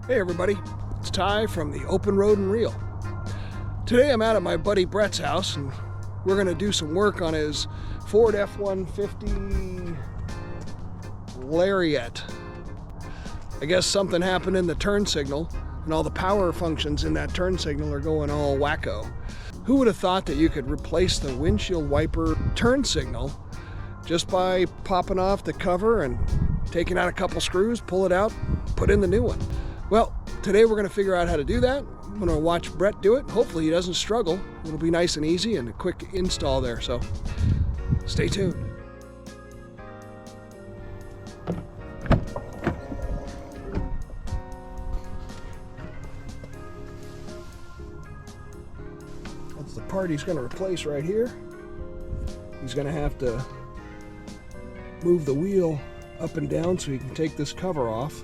Hey everybody, it's Ty from the Open Road and Reel. Today I'm out at my buddy Brett's house and we're going to do some work on his Ford F-150 Lariat. I guess something happened in the turn signal and all the power functions in that turn signal are going all wacko. Who would have thought that you could replace the windshield wiper turn signal just by popping off the cover and taking out a couple screws, pull it out, put in the new one? Well, today we're going to figure out how to do that. I'm going to watch Brett do it. Hopefully he doesn't struggle. It'll be nice and easy and a quick install there, so stay tuned. That's the part he's going to replace right here. He's going to have to move the wheel up and down so he can take this cover off.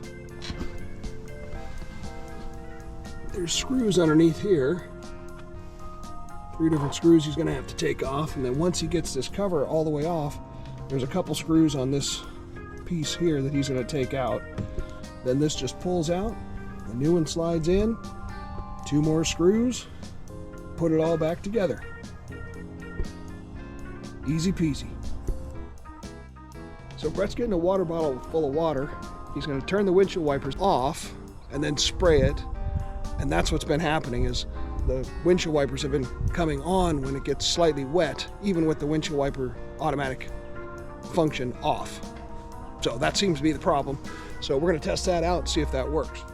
There's screws underneath here. 3 different screws he's going to have to take off, and then once he gets this cover all the way off, there's a couple screws on this piece here that he's going to take out. Then this just pulls out, the new one slides in, 2 more screws, put it all back together. Easy peasy. So Brett's getting a water bottle full of water. He's going to turn the windshield wipers off and then spray it. And that's what's been happening, is the windshield wipers have been coming on when it gets slightly wet, even with the windshield wiper automatic function off. So that seems to be the problem. So we're going to test that out and see if that works.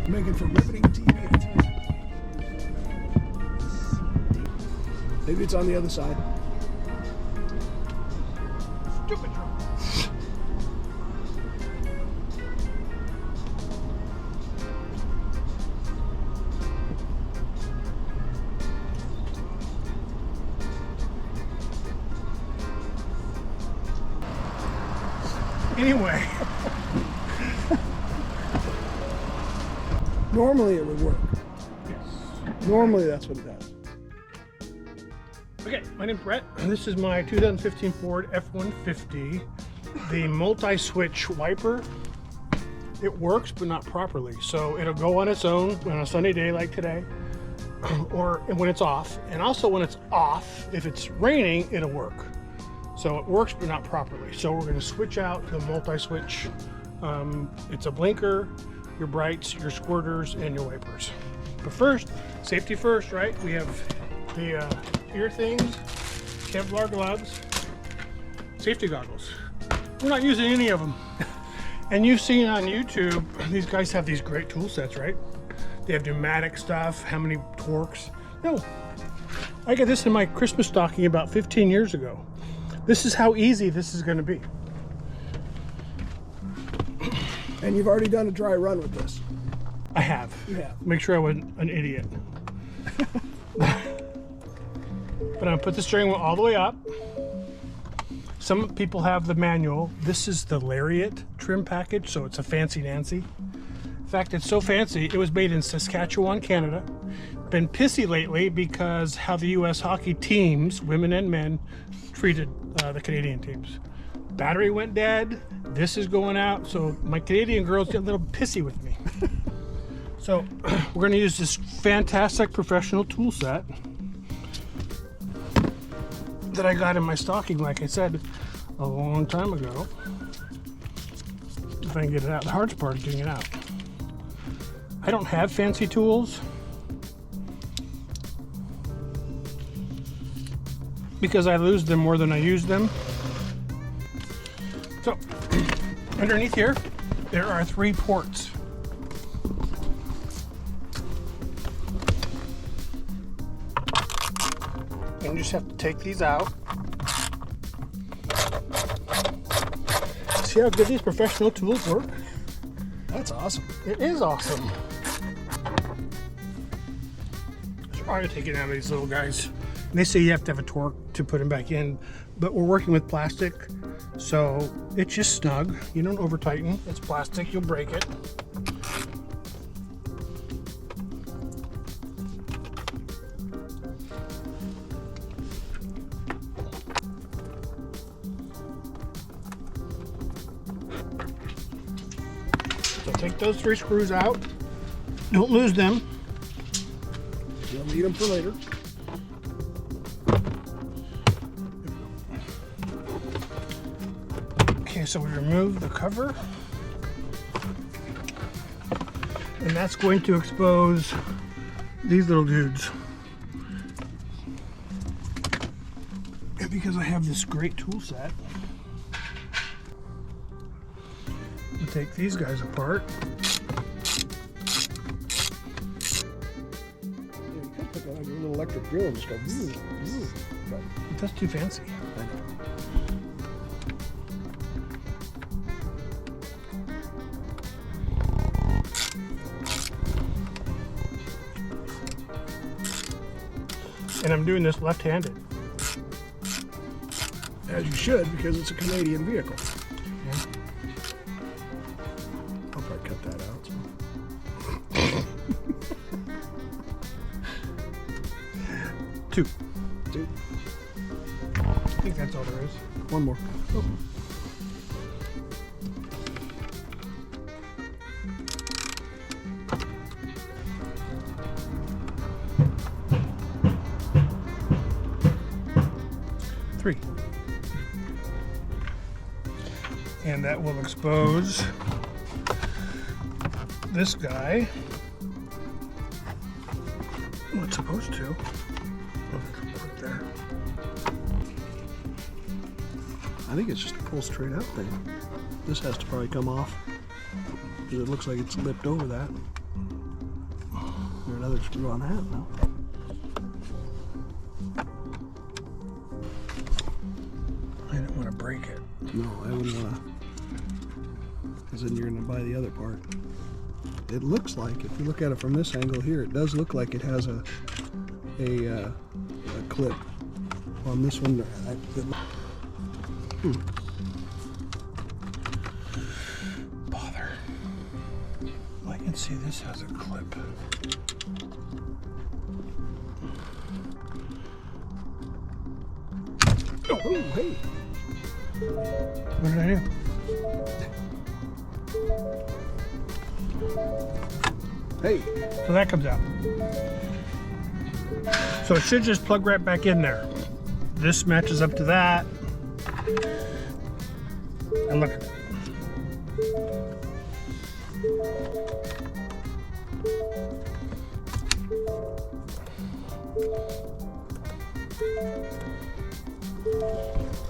Making for riveting TV. Maybe it's on the other side. Stupid truck. Anyway. Normally it would work. Yes. Normally that's what it does. Okay, my name's Brett. This is my 2015 Ford F-150. The multi-switch wiper, it works but not properly. So it'll go on its own on a sunny day like today, or when it's off. And also when it's off, if it's raining, it'll work. So it works but not properly. So we're gonna switch out the multi-switch. It's a blinker, your brights, your squirters, and your wipers. But first, safety first, right? We have the ear things, Kevlar gloves, safety goggles. We're not using any of them. And you've seen on YouTube, these guys have these great tool sets, right? They have pneumatic stuff, how many torques. No, I got this in my Christmas stocking about 15 years ago. This is how easy this is gonna be. And you've already done a dry run with this. I have. Yeah. Make sure I wasn't an idiot. But I'm gonna put the steering wheel all the way up. Some people have the manual. This is the Lariat trim package, so it's a fancy Nancy. In fact, it's so fancy, it was made in Saskatchewan, Canada. Been pissy lately because how the US hockey teams, women and men, treated the Canadian teams. Battery went dead, this is going out, so my Canadian girls get a little pissy with me. So we're gonna use this fantastic professional tool set that I got in my stocking, like I said, a long time ago. If I can get it out. The hardest part is getting it out. I don't have fancy tools because I lose them more than I use them. So underneath here, there are 3 ports. And you just have to take these out. See how good these professional tools work? That's awesome. It is awesome. Try to take it out of these little guys. And they say you have to have a torque to put them back in, but we're working with plastic, So it's just snug. You don't over tighten. It's plastic, you'll break it. So take those 3 screws out. Don't lose them. You'll need them for later. Okay, so we remove the cover. And that's going to expose these little dudes. And because I have this great tool set, we'll take these guys apart. Yeah, you could put that on your little electric drill and just go, but That's too fancy. And I'm doing this left-handed. as you should, because it's a Canadian vehicle. Yeah. I'll probably cut that out. So. Two. Two. I think that's all there is. One more. Oh. Three. And that will expose this guy. Well, it's supposed to. Right there. I think it's just a pull straight out thing. This has to probably come off because it looks like it's lipped over that. There's another screw on that now. I don't want to break it. No, I wouldn't want to, because then you're going to buy the other part. It looks like, if you look at it from this angle here, it does look like it has a clip on this one. Bother. I can see this has a clip. Oh, hey. What did I do? Hey. So that comes out. So it should just plug right back in there. This matches up to that. And look at it.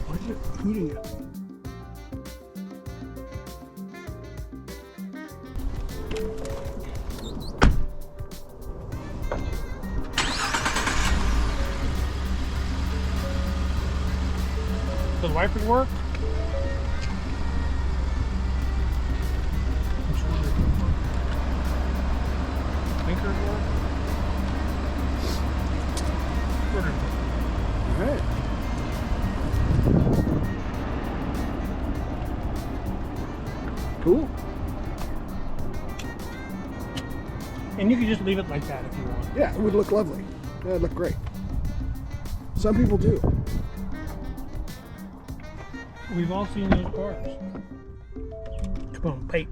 Why is it hooting at me? Does the wipers work? Blinkers work? All right. Cool. And you can just leave it like that if you want. Yeah, it would look lovely. Yeah, it'd look great. Some people do. We've all seen those cars. Come on, paint.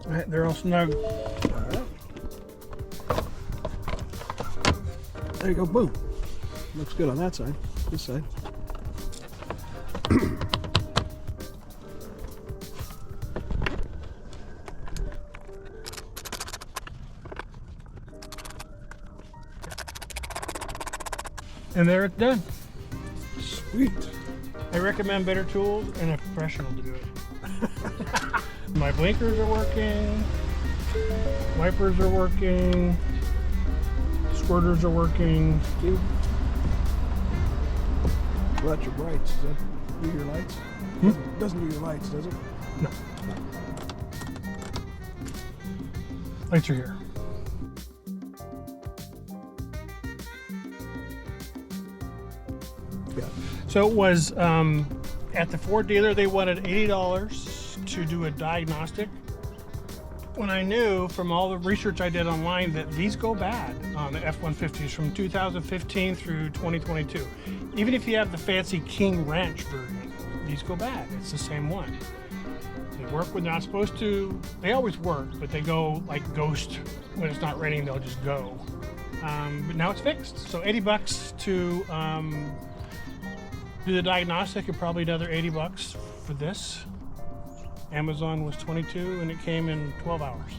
All right, they're all snug. All right. There you go, boom. Looks good on that side, this side. And there it's done. Sweet. I recommend better tools and a professional to do it. My blinkers are working, wipers are working, squirters are working. Cute. Well, that's your brights. Does that do your lights? Doesn't do your lights, does it? No. Lights are here. Yeah. So it was at the Ford dealer, they wanted $80 to do a diagnostic. When I knew from all the research I did online that these go bad on the F-150s from 2015 through 2022. Even if you have the fancy King Ranch version, these go bad. It's the same one. They work when they're not supposed to. They always work, but they go like ghost. When it's not raining, they'll just go. But now it's fixed. So $80 to do the diagnostic, and probably another $80 for this. Amazon was 22 and it came in 12 hours.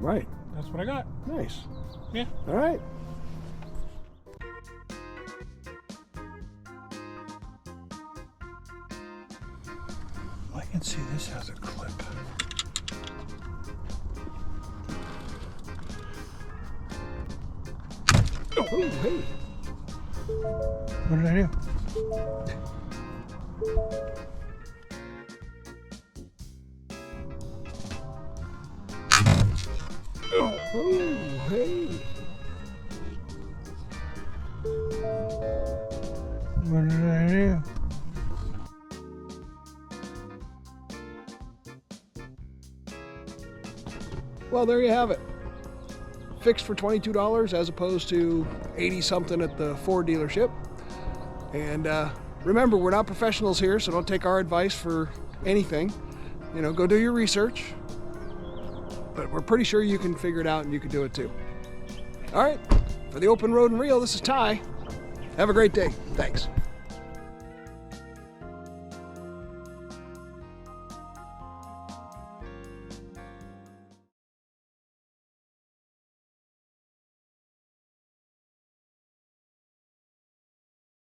Right. That's what I got. Nice. Yeah. All right. I can see this has a clip. Oh, hey. What did I do? Oh, hey. What did I do? Well, there you have it. Fixed for $22 as opposed to 80 something at the Ford dealership. And remember, we're not professionals here, so don't take our advice for anything. You know, go do your research. But we're pretty sure you can figure it out and you can do it too. All right, for the Open Road and Reel, this is Ty. Have a great day. Thanks.